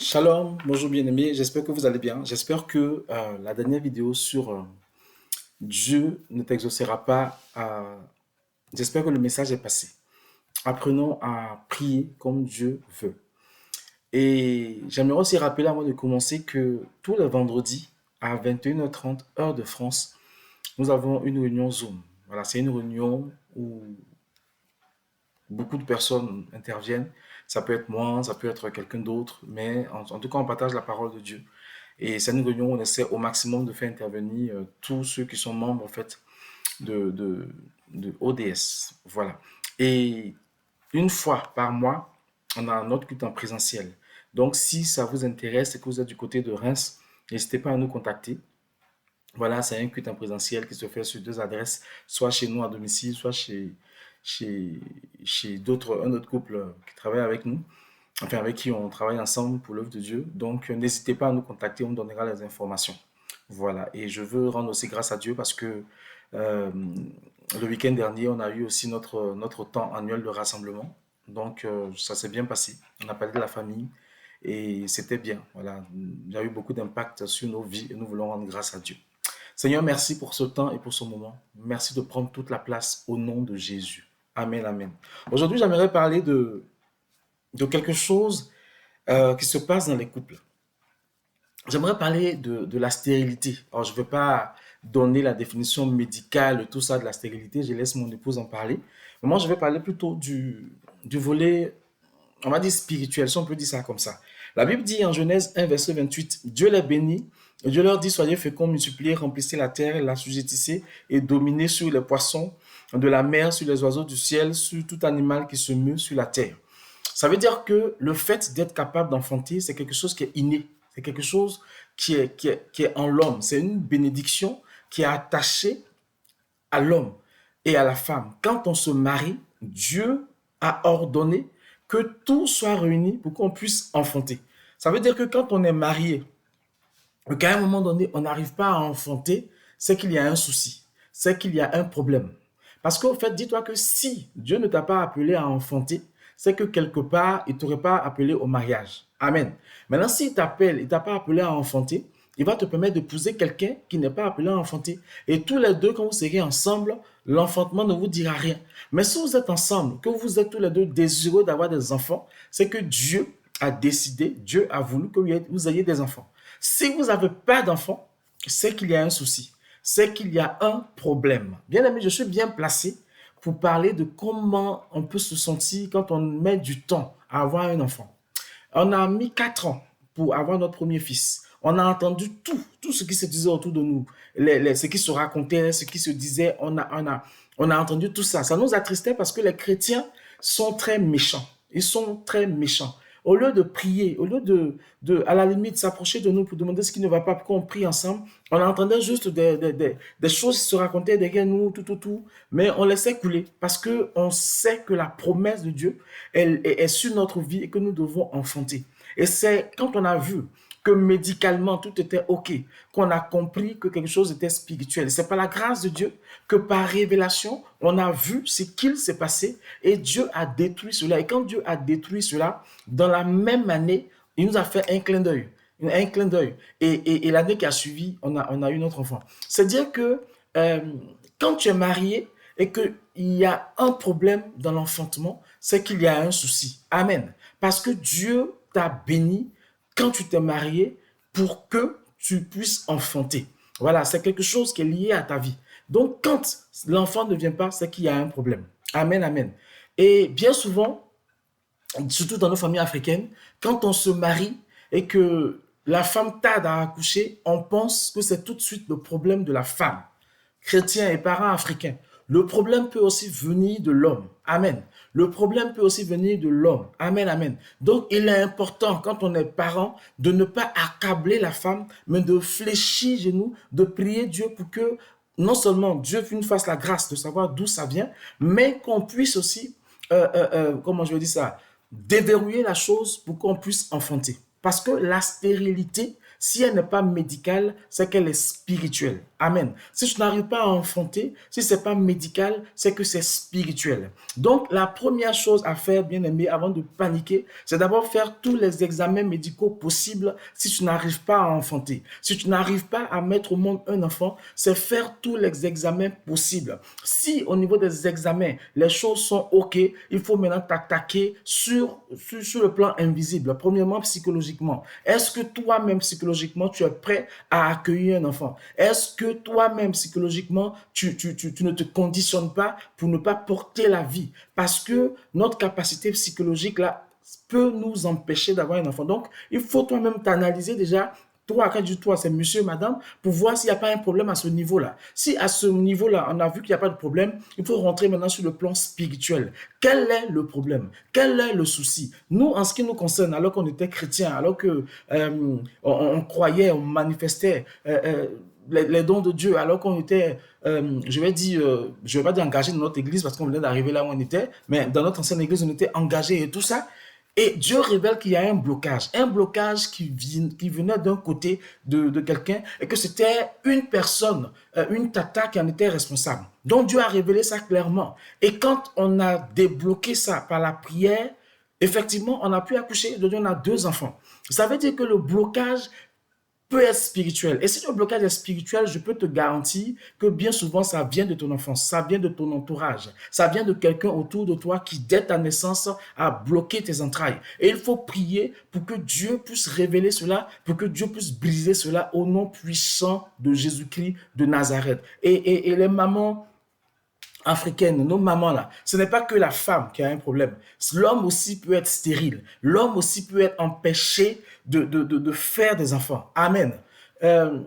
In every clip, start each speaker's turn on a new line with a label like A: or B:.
A: Shalom, bonjour bien-aimés, j'espère que vous allez bien. J'espère que la dernière vidéo sur Dieu ne t'exaucera pas. J'espère que le message est passé. Apprenons à prier comme Dieu veut. Et j'aimerais aussi rappeler avant de commencer que tous les vendredis à 21h30 heure de France, nous avons une réunion Zoom. Voilà, c'est une réunion où beaucoup de personnes interviennent. Ça peut être moi, ça peut être quelqu'un d'autre, mais en tout cas, on partage la parole de Dieu. Et c'est une réunion où on essaie au maximum de faire intervenir tous ceux qui sont membres en fait de, de, de ODS. Voilà. Et une fois par mois, on a notre culte en présentiel. Donc, si ça vous intéresse et que vous êtes du côté de Reims, n'hésitez pas à nous contacter. Voilà, c'est un culte en présentiel qui se fait sur deux adresses, soit chez nous à domicile, soit chez, chez un autre couple qui travaille avec nous, enfin avec qui on travaille ensemble pour l'œuvre de Dieu. Donc, n'hésitez pas à nous contacter, on vous donnera les informations. Voilà, et je veux rendre aussi grâce à Dieu parce que euh, le week-end dernier, on a eu aussi notre temps annuel de rassemblement. Donc, ça s'est bien passé. On a parlé de la famille et c'était bien. Voilà, il y a eu beaucoup d'impact sur nos vies et nous voulons rendre grâce à Dieu. Seigneur, merci pour ce temps et pour ce moment. Merci de prendre toute la place au nom de Jésus. Amen, amen. Aujourd'hui, j'aimerais parler de quelque chose qui se passe dans les couples. J'aimerais parler de la stérilité. Alors, je ne vais pas donner la définition médicale, tout ça de la stérilité. Je laisse mon épouse en parler. Mais moi, je vais parler plutôt du volet, on va dire spirituel, si on peut dire ça comme ça. La Bible dit en Genèse 1, verset 28, Dieu les bénit, et Dieu leur dit, soyez féconds, multipliez, remplissez la terre, l'assujettissez et dominez sur les poissons de la mer, sur les oiseaux du ciel, sur tout animal qui se meut sur la terre. Ça veut dire que le fait d'être capable d'enfanter, c'est quelque chose qui est inné. C'est quelque chose qui est en l'homme. C'est une bénédiction qui est attachée à l'homme et à la femme. Quand on se marie, Dieu a ordonné que tout soit réuni pour qu'on puisse enfanter. Ça veut dire que quand on est marié, qu'à un moment donné, on n'arrive pas à enfanter, c'est qu'il y a un souci, c'est qu'il y a un problème. Parce qu'au fait, dis-toi que si Dieu ne t'a pas appelé à enfanter, c'est que quelque part, il ne t'aurait pas appelé au mariage. Amen. Maintenant, s'il t'appelle, il ne t'a pas appelé à enfanter, il va te permettre d'épouser quelqu'un qui n'est pas appelé à enfanter. Et tous les deux, quand vous serez ensemble, l'enfantement ne vous dira rien. Mais si vous êtes ensemble, que vous êtes tous les deux désireux d'avoir des enfants, c'est que Dieu a décidé, Dieu a voulu que vous ayez des enfants. Si vous n'avez pas d'enfants, c'est qu'il y a un souci, c'est qu'il y a un problème. Bien aimé, je suis bien placé pour parler de comment on peut se sentir quand on met du temps à avoir un enfant. On a mis 4 ans pour avoir notre premier fils. On a entendu tout ce qui se disait autour de nous, ce qui se racontait, ce qui se disait, on a entendu tout ça. Ça nous attristait parce que les chrétiens sont très méchants. Ils sont très méchants. Au lieu de prier, au lieu à la limite, s'approcher de nous pour demander ce qui ne va pas, pour qu'on prie ensemble, on entendait juste des choses qui se racontaient derrière nous, tout, mais on laissait couler parce qu'on sait que la promesse de Dieu, elle est sur notre vie et que nous devons enfanter. Et c'est quand on a vu que médicalement tout était OK, qu'on a compris que quelque chose était spirituel. C'est par la grâce de Dieu que par révélation, on a vu ce qu'il s'est passé et Dieu a détruit cela. Et quand Dieu a détruit cela, dans la même année, il nous a fait un clin d'œil. Un clin d'œil. Et l'année qui a suivi, on a eu notre enfant. C'est-à-dire que euh, quand tu es marié et qu'il y a un problème dans l'enfantement, c'est qu'il y a un souci. Amen. Parce que Dieu t'a béni quand tu t'es marié pour que tu puisses enfanter. Voilà, c'est quelque chose qui est lié à ta vie. Donc, quand l'enfant ne vient pas, c'est qu'il y a un problème. Amen, amen. Et bien souvent, surtout dans nos familles africaines, quand on se marie et que la femme tarde à accoucher, on pense que c'est tout de suite le problème de la femme, chrétiens et parents africains. Le problème peut aussi venir de l'homme. Amen. Le problème peut aussi venir de l'homme. Amen, amen. Donc, il est important, quand on est parent, de ne pas accabler la femme, mais de fléchir genoux, de prier Dieu pour que non seulement Dieu nous fasse la grâce de savoir d'où ça vient, mais qu'on puisse aussi, comment je vais dire ça, déverrouiller la chose pour qu'on puisse enfanter. Parce que la stérilité, si elle n'est pas médicale, c'est qu'elle est spirituelle. Amen. Si tu n'arrives pas à enfanter, si ce n'est pas médical, c'est que c'est spirituel. Donc, la première chose à faire, bien aimé, avant de paniquer, c'est d'abord faire tous les examens médicaux possibles si tu n'arrives pas à enfanter. Si tu n'arrives pas à mettre au monde un enfant, c'est faire tous les examens possibles. Si au niveau des examens, les choses sont OK, il faut maintenant t'attaquer sur le plan invisible. Premièrement, psychologiquement. Est-ce que toi-même, psychologiquement, tu es prêt à accueillir un enfant? Est-ce que toi-même, psychologiquement, tu ne te conditionnes pas pour ne pas porter la vie? Parce que notre capacité psychologique, là, peut nous empêcher d'avoir un enfant. Donc, il faut toi-même t'analyser déjà. Toi, quand je dis toi, c'est monsieur, madame, pour voir s'il n'y a pas un problème à ce niveau-là. Si à ce niveau-là, on a vu qu'il n'y a pas de problème, il faut rentrer maintenant sur le plan spirituel. Quel est le problème? Quel est le souci? Nous, en ce qui nous concerne, alors qu'on était chrétiens, alors que on croyait, on manifestait les dons de Dieu, alors qu'on était, je vais pas dire engagé dans notre église parce qu'on venait d'arriver là où on était, mais dans notre ancienne église, on était engagé et tout ça. Et Dieu révèle qu'il y a un blocage qui venait d'un côté de quelqu'un et que c'était une personne, une tata qui en était responsable. Donc Dieu a révélé ça clairement. Et quand on a débloqué ça par la prière, effectivement, on a pu accoucher. Aujourd'hui, on a 2 enfants. Ça veut dire que le blocage peut être spirituel. Et si le blocage est spirituel, je peux te garantir que bien souvent, ça vient de ton enfance, ça vient de ton entourage, ça vient de quelqu'un autour de toi qui, dès ta naissance, a bloqué tes entrailles. Et il faut prier pour que Dieu puisse révéler cela, pour que Dieu puisse briser cela au nom puissant de Jésus-Christ de Nazareth. Et les mamans africaines, nos mamans là, ce n'est pas que la femme qui a un problème. L'homme aussi peut être stérile. L'homme aussi peut être empêché de faire des enfants. Amen. Euh,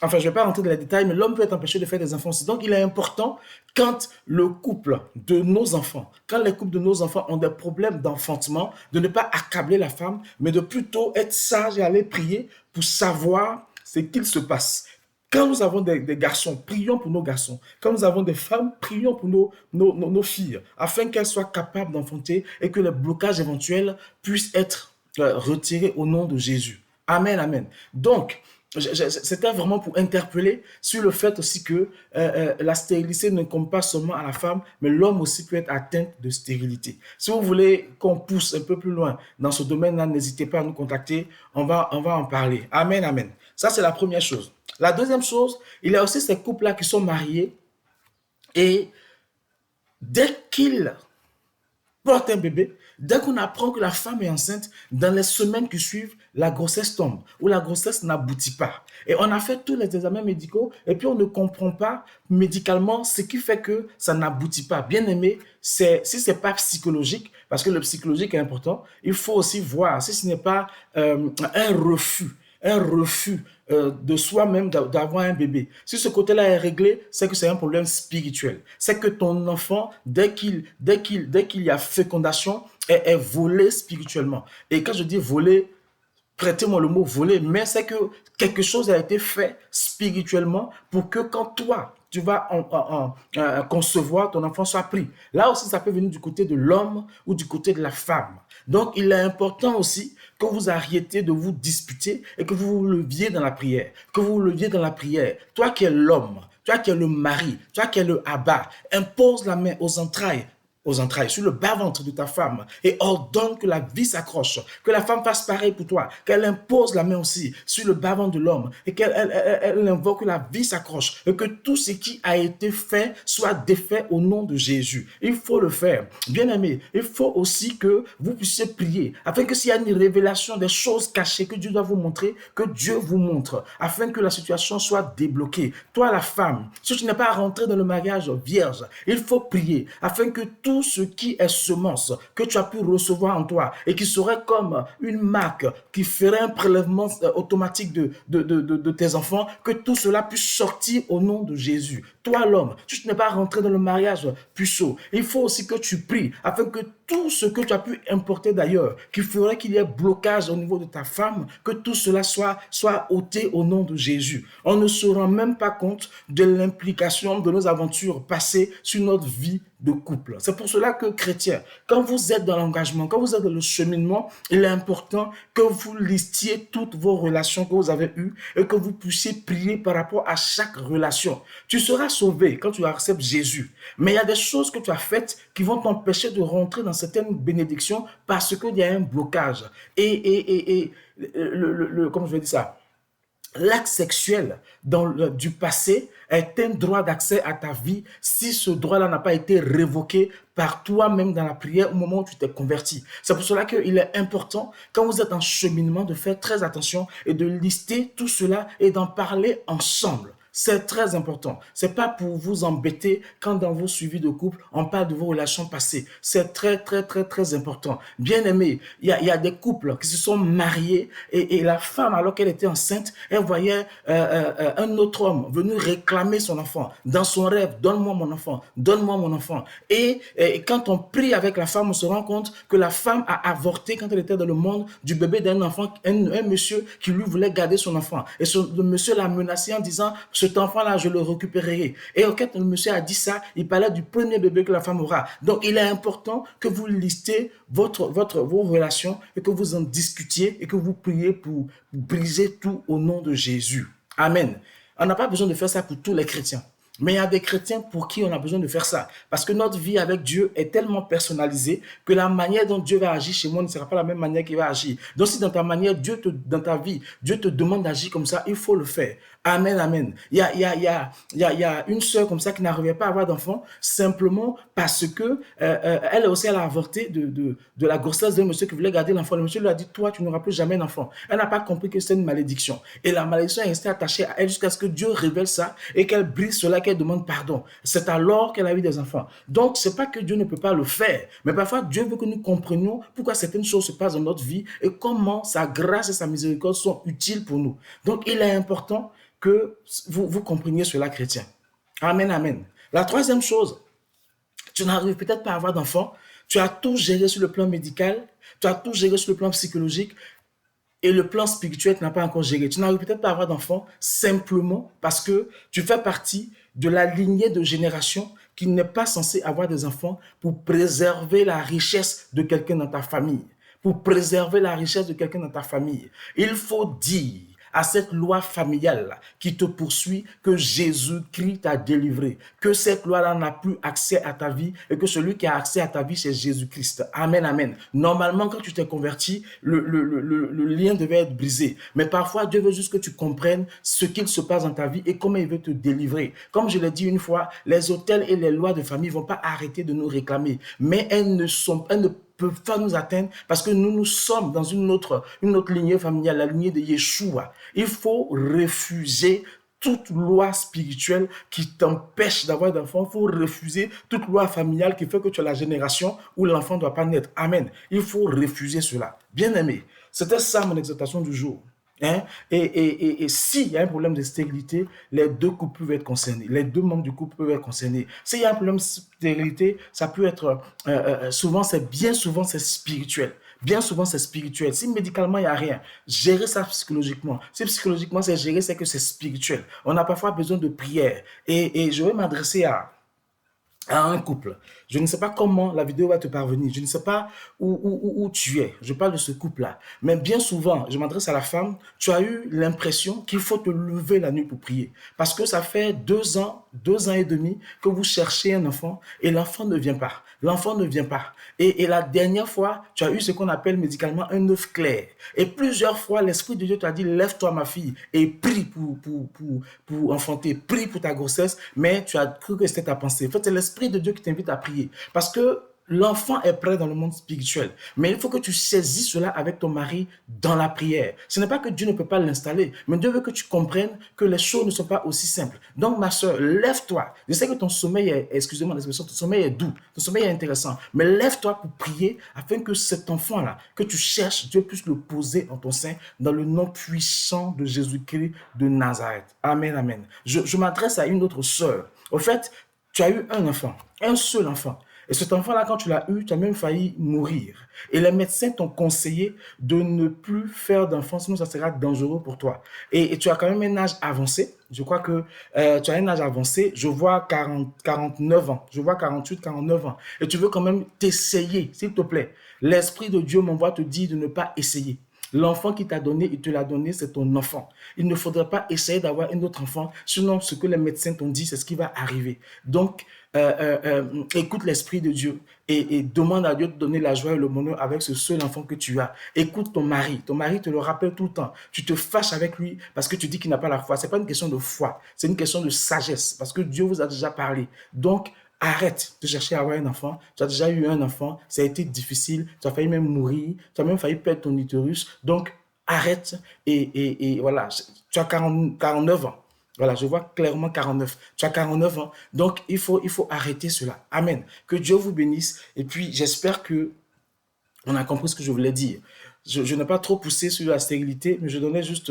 A: enfin, je ne vais pas rentrer dans les détails, mais l'homme peut être empêché de faire des enfants aussi. Donc, il est important quand le couple de nos enfants, quand les couples de nos enfants ont des problèmes d'enfantement, de ne pas accabler la femme, mais de plutôt être sage et aller prier pour savoir ce qu'il se passe. Quand nous avons des garçons, prions pour nos garçons. Quand nous avons des femmes, prions pour nos filles, afin qu'elles soient capables d'enfanter et que les blocages éventuels puissent être retirés au nom de Jésus. Amen, amen. Donc, c'était vraiment pour interpeller sur le fait aussi que la stérilité ne compte pas seulement à la femme, mais l'homme aussi peut être atteint de stérilité. Si vous voulez qu'on pousse un peu plus loin dans ce domaine-là, n'hésitez pas à nous contacter. On va en parler. Amen, amen. Ça, c'est la première chose. La deuxième chose, il y a aussi ces couples-là qui sont mariés et dès qu'ils portent un bébé, dès qu'on apprend que la femme est enceinte, dans les semaines qui suivent, la grossesse tombe ou la grossesse n'aboutit pas. Et on a fait tous les examens médicaux et puis on ne comprend pas médicalement ce qui fait que ça n'aboutit pas. Bien aimé, si ce n'est pas psychologique, parce que le psychologique est important, il faut aussi voir si ce n'est pas un refus de soi-même d'avoir un bébé. Si ce côté-là est réglé, c'est que c'est un problème spirituel. C'est que ton enfant, dès qu'il y a fécondation, est volé spirituellement. Et quand je dis volé, prêtez-moi le mot voler, mais c'est que quelque chose a été fait spirituellement pour que quand toi, tu vas concevoir, ton enfant soit pris. Là aussi, ça peut venir du côté de l'homme ou du côté de la femme. Donc, il est important aussi que vous arrêtiez de vous disputer et que vous vous leviez dans la prière. Que vous vous leviez dans la prière. Toi qui es l'homme, toi qui es le mari, toi qui es le Abba, impose la main aux entrailles, sur le bas-ventre de ta femme et ordonne que la vie s'accroche, que la femme fasse pareil pour toi, qu'elle impose la main aussi sur le bas-ventre de l'homme et qu'elle invoque que la vie s'accroche et que tout ce qui a été fait soit défait au nom de Jésus. Il faut le faire. Bien aimé, il faut aussi que vous puissiez prier afin que s'il y a une révélation des choses cachées que Dieu doit vous montrer, que Dieu vous montre afin que la situation soit débloquée. Toi la femme, si tu n'es pas rentré dans le mariage vierge, il faut prier afin que tout ce qui est semence que tu as pu recevoir en toi et qui serait comme une marque qui ferait un prélèvement automatique de tes enfants, que tout cela puisse sortir au nom de Jésus. toi l'homme, tu n'es pas rentré dans le mariage puceau. Il faut aussi que tu pries afin que tout ce que tu as pu importer d'ailleurs, qui ferait qu'il y ait blocage au niveau de ta femme, que tout cela soit ôté au nom de Jésus. On ne se rend même pas compte de l'implication de nos aventures passées sur notre vie de couple. C'est pour cela que, chrétiens, quand vous êtes dans l'engagement, quand vous êtes dans le cheminement, il est important que vous listiez toutes vos relations que vous avez eues et que vous puissiez prier par rapport à chaque relation. Tu seras sauvé quand tu acceptes Jésus. Mais il y a des choses que tu as faites qui vont t'empêcher de rentrer dans certaines bénédictions parce qu'il y a un blocage. Comment je vais dire ça? L'acte sexuel du passé est un droit d'accès à ta vie si ce droit-là n'a pas été révoqué par toi-même dans la prière au moment où tu t'es converti. C'est pour cela qu'il est important, quand vous êtes en cheminement, de faire très attention et de lister tout cela et d'en parler ensemble. C'est très important. C'est pas pour vous embêter quand dans vos suivis de couple, on parle de vos relations passées. C'est très, très, très, très important. Bien aimé, il y a des couples qui se sont mariés et la femme, alors qu'elle était enceinte, elle voyait un autre homme venir réclamer son enfant. Dans son rêve, donne-moi mon enfant, donne-moi mon enfant. Et quand on prie avec la femme, on se rend compte que la femme a avorté quand elle était dans le monde du bébé d'un enfant, un monsieur qui lui voulait garder son enfant. Et le monsieur l'a menacé en disant, cet enfant-là, je le récupérerai. Et quand le monsieur a dit ça, il parlait du premier bébé que la femme aura. Donc, il est important que vous listez vos relations et que vous en discutiez et que vous priez pour briser tout au nom de Jésus. Amen. On n'a pas besoin de faire ça pour tous les chrétiens. Mais il y a des chrétiens pour qui on a besoin de faire ça. Parce que notre vie avec Dieu est tellement personnalisée que la manière dont Dieu va agir chez moi ne sera pas la même manière qu'il va agir. Donc si dans ta manière, dans ta vie, Dieu te demande d'agir comme ça, il faut le faire. Amen, amen. Il y a une sœur comme ça qui n'arrivait pas à avoir d'enfant simplement parce que elle aussi, elle a avorté de la grossesse d'un monsieur qui voulait garder l'enfant. Le monsieur lui a dit, toi, tu n'auras plus jamais d'enfant. Elle n'a pas compris que c'est une malédiction. Et la malédiction est restée attachée à elle jusqu'à ce que Dieu révèle ça et qu'elle brise cela, qu'elle demande pardon. C'est alors qu'elle a eu des enfants. Donc, c'est pas que Dieu ne peut pas le faire, mais parfois Dieu veut que nous comprenions pourquoi certaines choses se passent dans notre vie et comment sa grâce et sa miséricorde sont utiles pour nous. Donc, il est important que vous compreniez cela, chrétien. Amen, amen. La troisième chose, tu n'arrives peut-être pas à avoir d'enfant, tu as tout géré sur le plan médical, tu as tout géré sur le plan psychologique, et le plan spirituel, tu n'as pas encore géré. Tu n'arrives peut-être pas à avoir d'enfant simplement parce que tu fais partie de la lignée de génération qui n'est pas censée avoir des enfants pour préserver la richesse de quelqu'un dans ta famille. Pour préserver la richesse de quelqu'un dans ta famille. Il faut dire à cette loi familiale qui te poursuit que Jésus-Christ t'a délivré, que cette loi-là n'a plus accès à ta vie et que celui qui a accès à ta vie, c'est Jésus-Christ. Amen, amen. Normalement, quand tu t'es converti, le lien devait être brisé. Mais parfois, Dieu veut juste que tu comprennes ce qu'il se passe dans ta vie et comment il veut te délivrer. Comme je l'ai dit une fois, les autels et les lois de famille ne vont pas arrêter de nous réclamer, mais elles ne peuvent pas nous atteindre parce que nous sommes dans une autre lignée familiale, la lignée de Yeshua. Il faut refuser toute loi spirituelle qui t'empêche d'avoir d'enfants. Il faut refuser toute loi familiale qui fait que tu as la génération où l'enfant ne doit pas naître. Amen. Il faut refuser cela. Bien aimé, c'était ça mon exhortation du jour. Hein? Et s'il y a un problème de stérilité, les deux couples peuvent être concernés. Les deux membres du couple peuvent être concernés. S'il y a un problème de stérilité, ça peut être bien souvent c'est spirituel. Bien souvent c'est spirituel. Si médicalement il n'y a rien, gérer ça psychologiquement. Si psychologiquement c'est géré, c'est que c'est spirituel. On a parfois besoin de prière. Et je vais m'adresser à un couple. Je ne sais pas comment la vidéo va te parvenir. Je ne sais pas où tu es. Je parle de ce couple-là. Mais bien souvent, je m'adresse à la femme, tu as eu l'impression qu'il faut te lever la nuit pour prier. Parce que ça fait 2 ans et demi que vous cherchez un enfant et l'enfant ne vient pas. L'enfant ne vient pas. Et la dernière fois, tu as eu ce qu'on appelle médicalement un œuf clair. Et plusieurs fois, l'Esprit de Dieu t'a dit, lève-toi ma fille et prie pour enfanter, prie pour ta grossesse, mais tu as cru que c'était ta pensée. En fait, c'est l'Esprit de Dieu qui t'invite à prier. Parce que l'enfant est prêt dans le monde spirituel. Mais il faut que tu saisisses cela avec ton mari dans la prière. Ce n'est pas que Dieu ne peut pas l'installer, mais Dieu veut que tu comprennes que les choses ne sont pas aussi simples. Donc, ma soeur, lève-toi. Je sais que ton sommeil est, excusez-moi l'expression, ton sommeil est doux, ton sommeil est intéressant. Mais lève-toi pour prier afin que cet enfant-là, que tu cherches, Dieu puisse le poser en ton sein dans le nom puissant de Jésus-Christ de Nazareth. Amen, amen. Je m'adresse à une autre sœur. Au fait, tu as eu un enfant, un seul enfant. Et cet enfant-là, quand tu l'as eu, tu as même failli mourir. Et les médecins t'ont conseillé de ne plus faire d'enfant, sinon ça sera dangereux pour toi. Et tu as quand même un âge avancé. Je crois que tu as un âge avancé. Je vois 40, 49 ans. Je vois 48, 49 ans. Et tu veux quand même t'essayer, s'il te plaît. L'Esprit de Dieu m'envoie te dire de ne pas essayer. L'enfant qui t'a donné, il te l'a donné, c'est ton enfant. Il ne faudrait pas essayer d'avoir un autre enfant, sinon ce que les médecins t'ont dit, c'est ce qui va arriver. Donc, écoute l'Esprit de Dieu et demande à Dieu de te donner la joie et le bonheur avec ce seul enfant que tu as. Écoute ton mari te le rappelle tout le temps. Tu te fâches avec lui parce que tu dis qu'il n'a pas la foi. Ce n'est pas une question de foi, c'est une question de sagesse parce que Dieu vous a déjà parlé. Donc, arrête de chercher à avoir un enfant. Tu as déjà eu un enfant, ça a été difficile, tu as failli même mourir, tu as même failli perdre ton utérus. Donc, arrête et voilà. Tu as 49 ans. Voilà, je vois clairement 49. Tu as 49 ans. Donc, il faut arrêter cela. Amen. Que Dieu vous bénisse. Et puis, j'espère que on a compris ce que je voulais dire. Je n'ai pas trop poussé sur la stérilité, mais je donnais juste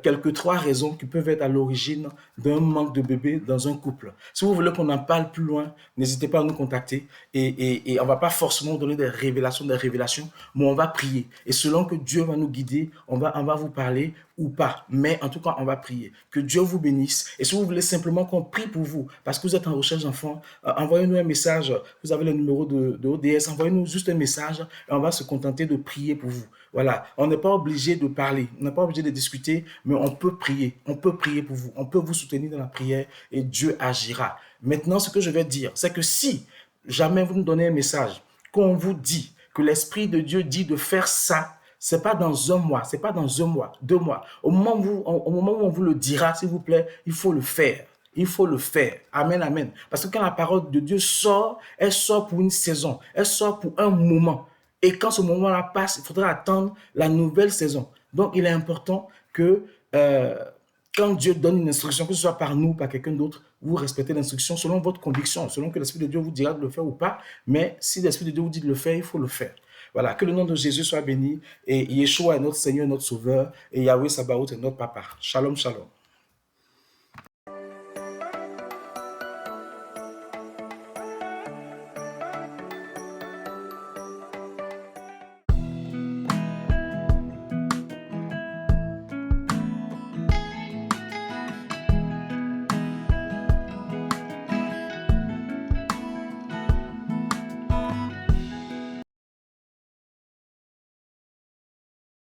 A: quelques trois raisons qui peuvent être à l'origine d'un manque de bébé dans un couple. Si vous voulez qu'on en parle plus loin, n'hésitez pas à nous contacter et on ne va pas forcément donner des révélations, mais on va prier. Et selon que Dieu va nous guider, on va vous parler ou pas. Mais en tout cas, on va prier. Que Dieu vous bénisse. Et si vous voulez simplement qu'on prie pour vous, parce que vous êtes en recherche d'enfants, envoyez-nous un message. Vous avez le numéro de ODS. Envoyez-nous juste un message et on va se contenter de prier pour vous. Voilà. On n'est pas obligé de parler. On n'est pas obligé de discuter, mais on peut prier. On peut prier pour vous. On peut vous soutenir dans la prière et Dieu agira. Maintenant, ce que je vais dire, c'est que si jamais vous nous donnez un message, qu'on vous dit que l'Esprit de Dieu dit de faire ça, c'est pas dans un mois, c'est pas dans un mois, 2 mois. Au moment où on vous le dira, s'il vous plaît, il faut le faire. Il faut le faire. Amen, amen. Parce que quand la parole de Dieu sort, elle sort pour une saison, elle sort pour un moment. Et quand ce moment-là passe, il faudra attendre la nouvelle saison. Donc, il est important que quand Dieu donne une instruction, que ce soit par nous, par quelqu'un d'autre, vous respectez l'instruction selon votre conviction, selon que l'Esprit de Dieu vous dira de le faire ou pas. Mais si l'Esprit de Dieu vous dit de le faire, il faut le faire. Voilà, que le nom de Jésus soit béni. Et Yeshua est notre Seigneur, notre Sauveur. Et Yahweh Sabaoth est notre Papa. Shalom, shalom.